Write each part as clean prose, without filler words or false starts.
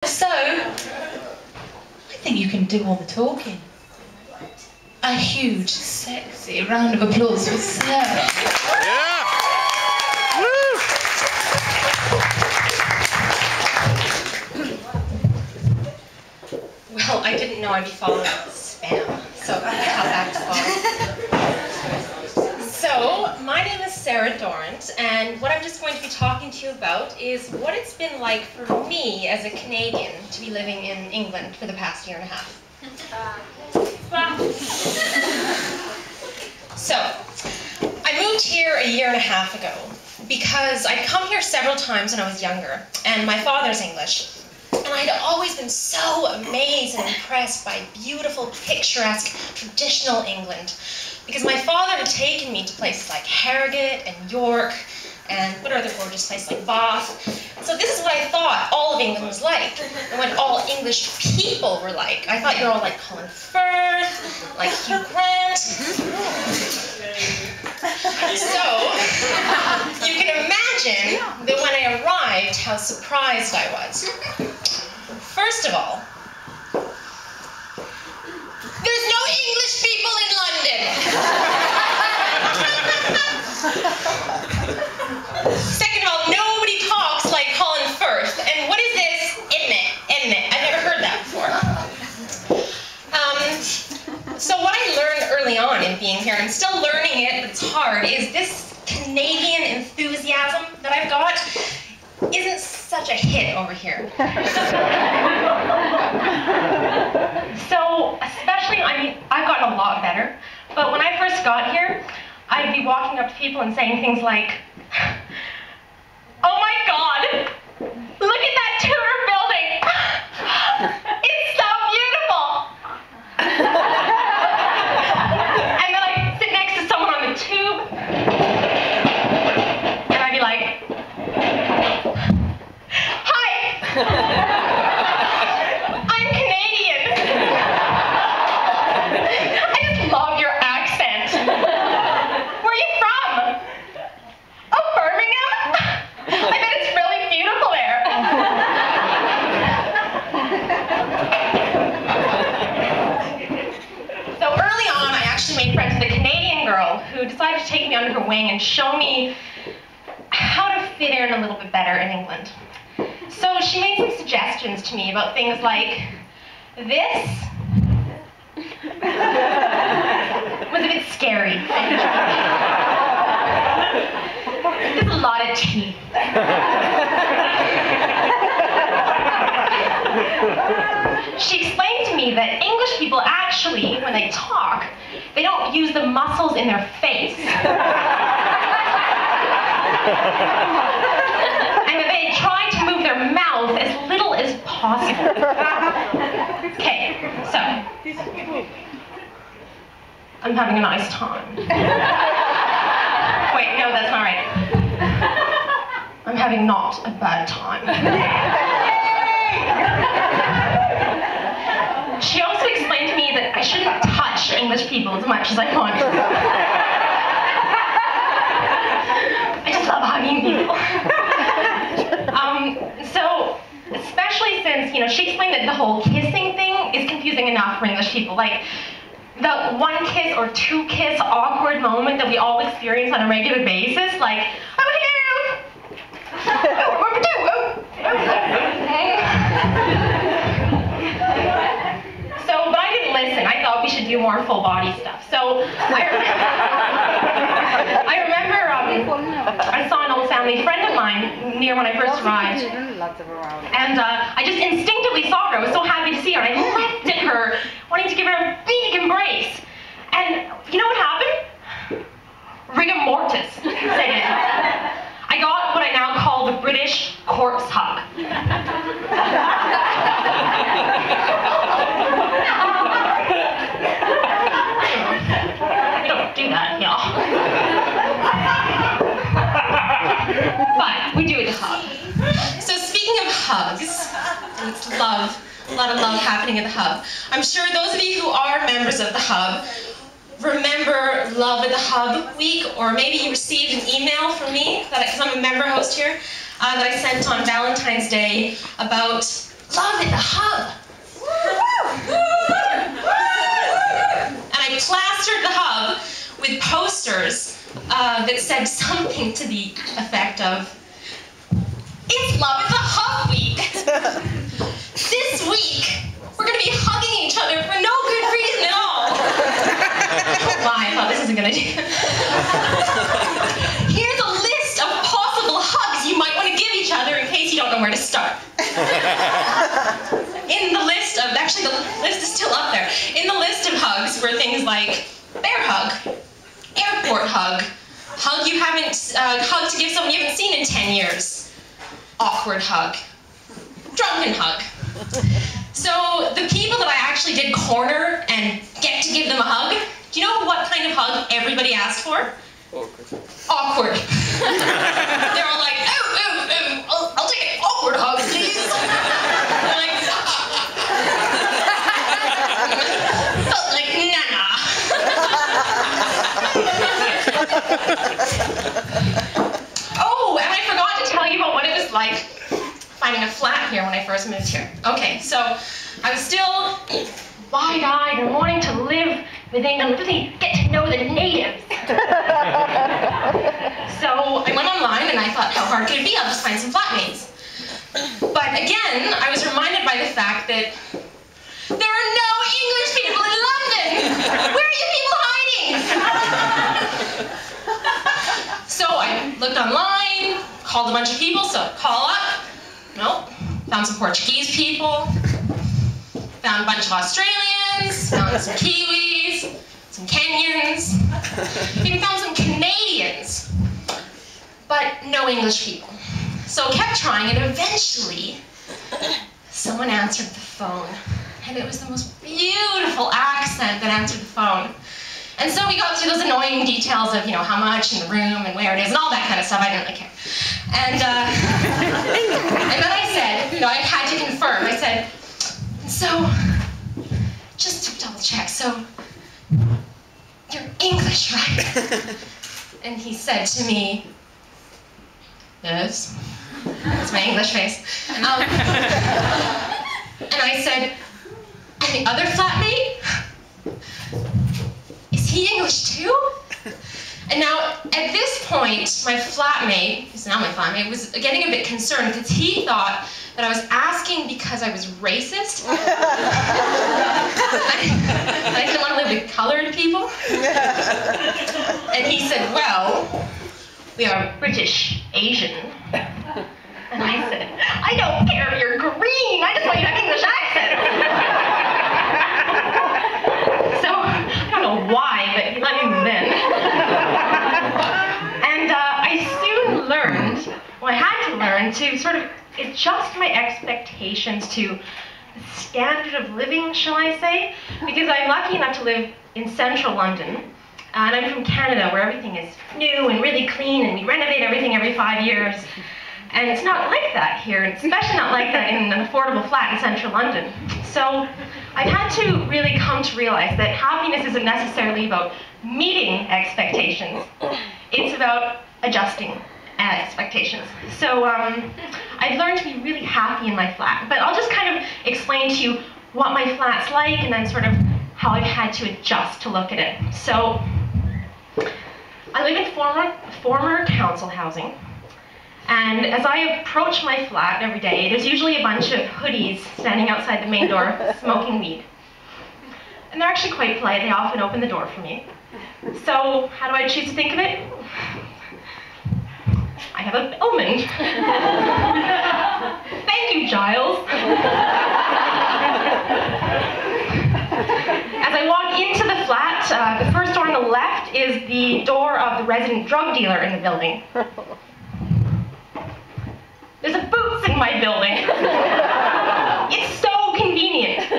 So, I think you can do all the talking. A huge, sexy round of applause for Sarah. Yeah! Woo! Well, I didn't know I'd be followed up with spam, so how that was. So, my name is Sarah Dorrant, and what I'm just going to be talking to you about is what it's been like for me as a Canadian to be living in England for the past year and a half. So, I moved here a year and a half ago because I'd come here several times when I was younger, and my father's English. And I'd always been so amazed and impressed by beautiful, picturesque, traditional England. Because my father had taken me to places like Harrogate and York, and what other gorgeous places like Bath. And so this is what I thought all of England was like, and what all English people were like. I thought you were all like Colin Firth, like Hugh Grant. So, you can imagine that when I arrived, how surprised I was. First of all, there's no English people in London! Second of all, nobody talks like Colin Firth. And what is this? Internet. I've never heard that before. So what I learned early on in being here, and I'm still learning it, but it's hard, is this Canadian enthusiasm that I've got isn't such a hit over here. So, especially, I mean, I've gotten a lot better, but when I first got here, I'd be walking up to people and saying things like, "Oh my God, look at that Tudor building! It's so beautiful!" And then I'd sit next to someone on the tube, and I'd be like, "Hi! I'm Canadian. I just love your accent. Where are you from? Oh, Birmingham? I bet it's really beautiful there." So early on, I actually made friends with a Canadian girl who decided to take me under her wing and show me how to fit in a little bit better in England. So she made some suggestions to me about things like this was a bit scary. There's a lot of teeth. She explained to me that English people actually, when they talk, they don't use the muscles in their face. And that they try to move their mouth as little as possible. Okay, so I'm having a nice time. Wait, no, that's not right. I'm having not a bad time. She also explained to me that I shouldn't touch English people as much as I want. I just love hugging people. So, especially since, she explained that the whole kissing thing is confusing enough for English people. Like, the one kiss or two kiss awkward moment that we all experience on a regular basis, like, "Oh, hello! So, but I didn't listen. I thought we should do more full body stuff. So, I remember I saw an old family friend of mine near when I first arrived. And I just instinctively saw her. I was so happy to see her. And I leapt at her, wanting to give her a big embrace. And you know what happened? Rigor mortis set in. I got what I now call the British corpse hug. We don't do that, y'all. But we do it to hug. So speaking of hugs, and it's love, a lot of love happening in the Hub. I'm sure those of you who are members of the Hub remember Love at the Hub week, or maybe you received an email from me, because I'm a member host here, that I sent on Valentine's Day about love at the hub. And I plastered the hub with posters that said something to the effect of, "It's Love at the Hub Week. This week, we're going to be hugging each other for no good reason at all." Oh my, I thought this isn't going to do. Here's a list of possible hugs you might want to give each other in case you don't know where to start. In the list of, actually the list is still up there. In the list of hugs were things like bear hug, airport hug, hug you haven't, hug to give someone you haven't seen in 10 years, awkward hug, drunken hug. So the people that I actually did corner and get to give them a hug, do you know what kind of hug everybody asked for? Awkward. They're all like, oh, I'll take an awkward hug, please. I'm like, Oh, and I forgot to tell you about what it was like finding a flat here when I first moved here. Okay, so I was still wide-eyed and wanting to live with England, really get to know the natives. So I went online and I thought, how hard could it be? I'll just find some flatmates. But again, I was reminded by the fact that there are no English people in London! Where are you people hiding? So I looked online, called a bunch of people, so call up. Nope. Found some Portuguese people. Found a bunch of Australians. Found some Kiwis. Some Kenyans. Even found some Canadians. But no English people. So I kept trying, and eventually someone answered the phone. And it was the most beautiful accent that answered the phone. And so we got through those annoying details of, how much and the room and where it is and all that kind of stuff. I didn't really care. And then I said, I had to confirm. I said, so, just to double check, so you're English, right? And he said to me, yes. That's my English face. And I said, and the other flatmate? Is he English too? And now, at this point, my flatmate, who's now my flatmate, was getting a bit concerned because he thought that I was asking because I was racist. I didn't want to live with colored people. And he said, well, we are British Asian. And I said, I don't care if you're green, I just want you to have English accent. So, I don't know why, but he let me move in. And I soon learned, well, I had to learn to sort of adjust my expectations to the standard of living, shall I say, because I'm lucky enough to live in central London. And I'm from Canada, where everything is new and really clean, and we renovate everything every 5 years. And it's not like that here, and especially not like that in an affordable flat in central London. So I've had to really come to realize that happiness isn't necessarily about meeting expectations. It's about adjusting expectations. So I've learned to be really happy in my flat. But I'll just kind of explain to you what my flat's like and then sort of how I've had to adjust to look at it. So I live in former council housing. And as I approach my flat every day, there's usually a bunch of hoodies standing outside the main door smoking weed. And they're actually quite polite. They often open the door for me. So how do I choose to think of it? I have a bellman. Thank you, Giles. As I walk into the flat, the first door on the left is the door of the resident drug dealer in the building. There's a Boots in my building. It's so convenient.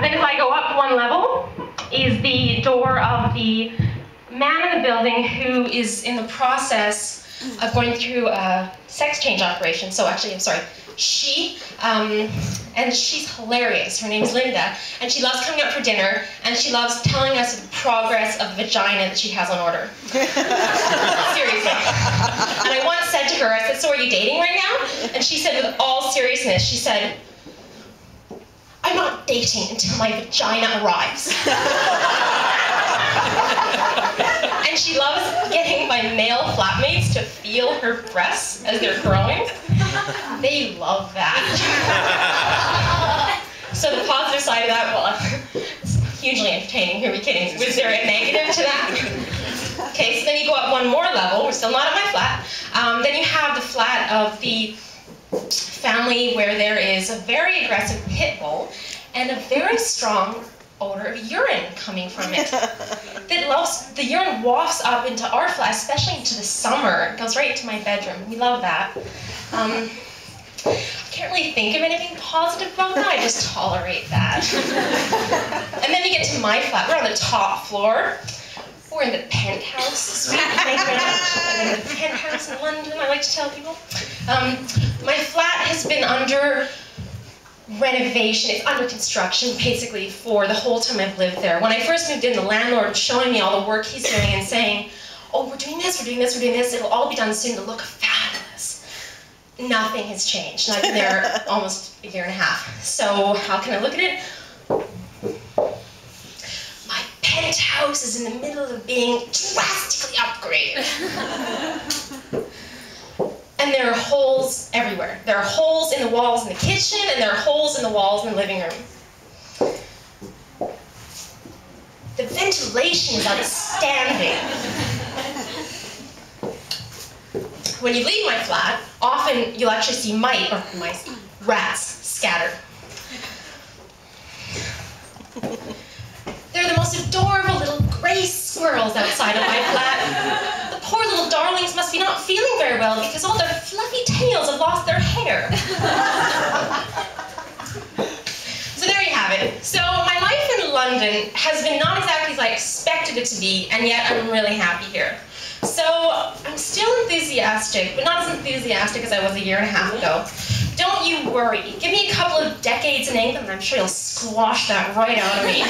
Then as I go up one level is the door of the man in the building who is in the process of going through a sex change operation. So actually, I'm sorry, she, and she's hilarious. Her name's Linda, and she loves coming out for dinner, and she loves telling us the progress of the vagina that she has on order. Seriously. And I once said to her, I said, so are you dating right now? And she said with all seriousness, she said, I'm not dating until my vagina arrives. And she loves getting my male flatmates to feel her breasts as they're growing. They love that. So the positive side of that, well, it's hugely entertaining, who are we kidding? Was there a negative to that? Okay, so then you go up one more level, we're still not at my flat. Then you have the flat of the family where there is a very aggressive pit bull and a very strong odor of urine coming from it. The urine wafts up into our flat, especially into the summer. It goes right into my bedroom. We love that. I can't really think of anything positive about that. I just tolerate that. And then you get to my flat. We're on the top floor. We're in the penthouse suite. Thank you very much. I'm in the penthouse in London, I like to tell people. My flat has been under renovation. It's under construction, basically, for the whole time I've lived there. When I first moved in, the landlord was showing me all the work he's doing and saying, oh, we're doing this, we're doing this, we're doing this. It'll all be done soon. It'll look fabulous. Nothing has changed. And I've been there almost a year and a half. So how can I look at it? My penthouse is in the middle of being drastically upgraded. And there are holes everywhere. There are holes in the walls in the kitchen, and there are holes in the walls in the living room. The ventilation is outstanding. When you leave my flat, often you'll actually see rats scattered. They're the most adorable little gray squirrels outside of my flat. The poor little darlings must be not feeling very well because all their fluffy tails have lost their hair. So there you have it. So my life in London has been not exactly as I expected it to be, and yet I'm really happy here. So I'm still enthusiastic, but not as enthusiastic as I was a year and a half ago. Don't you worry. Give me a couple of decades in England and I'm sure you'll squash that right out of me.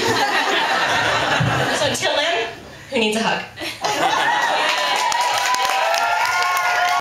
So until then, who needs a hug?